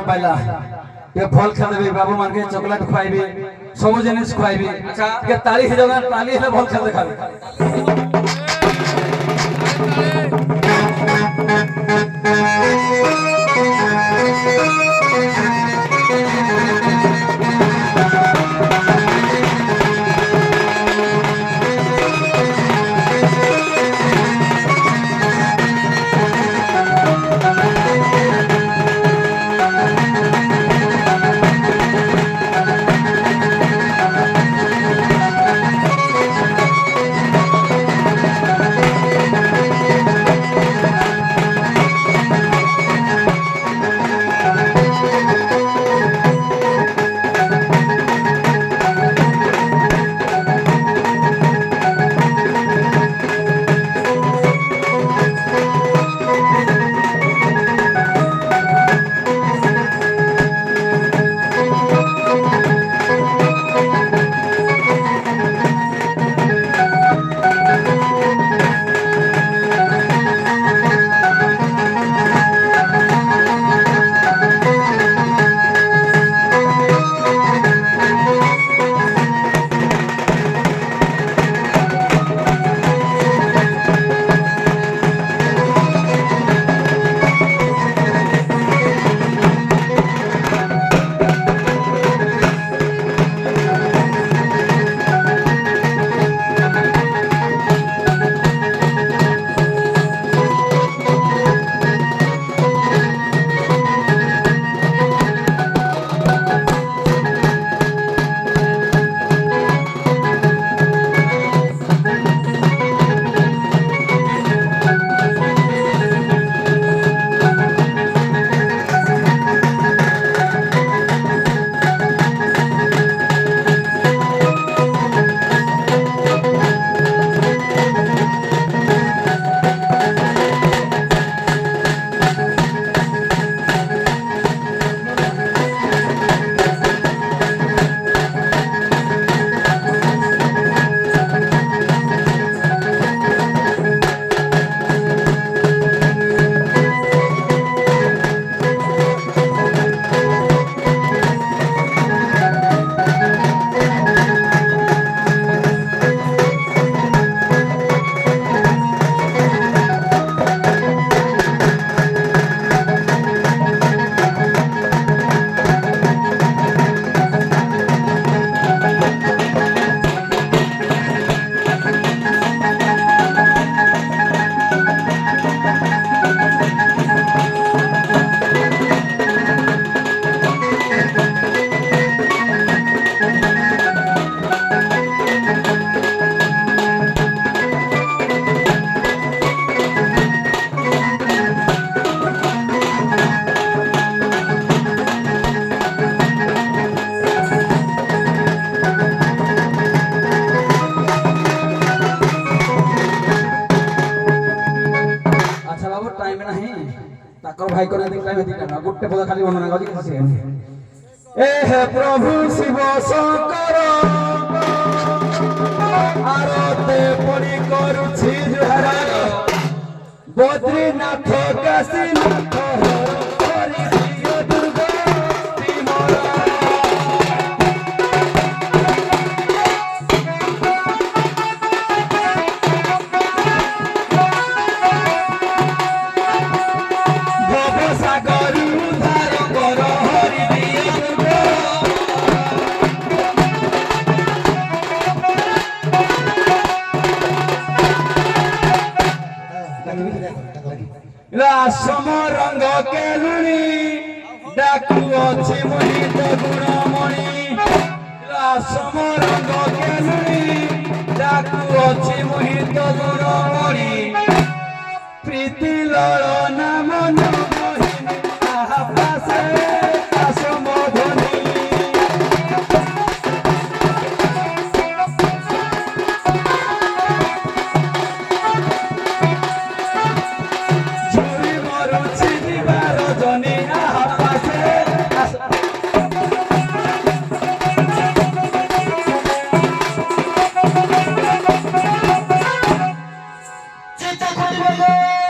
पाइला ये फल खेलबे बाबू मान के चॉकलेट खुआइबे सब जिनिस खुआइबे अच्छा के ताली हे जगह ताली हे फल खेल देखाबे टाइम नहीं ताकर भाई को नहीं टाइम दिला ना गुट्टे पद खाली वर्णना गजी किसी ए हे प्रभु शिव शंकर आरते पड़ी करूछि जुहारा बद्रीनाथ काशीनाथ हरि दियो दुर्गा तिमरा रासम रंग केलुनी डाकू अछि मोहित गुणमणि रासम रंग केलुनी डाकू अछि मोहित गुणमणि प्रीति ललना मन मोहिनी आहा पासे आसमधनी Chita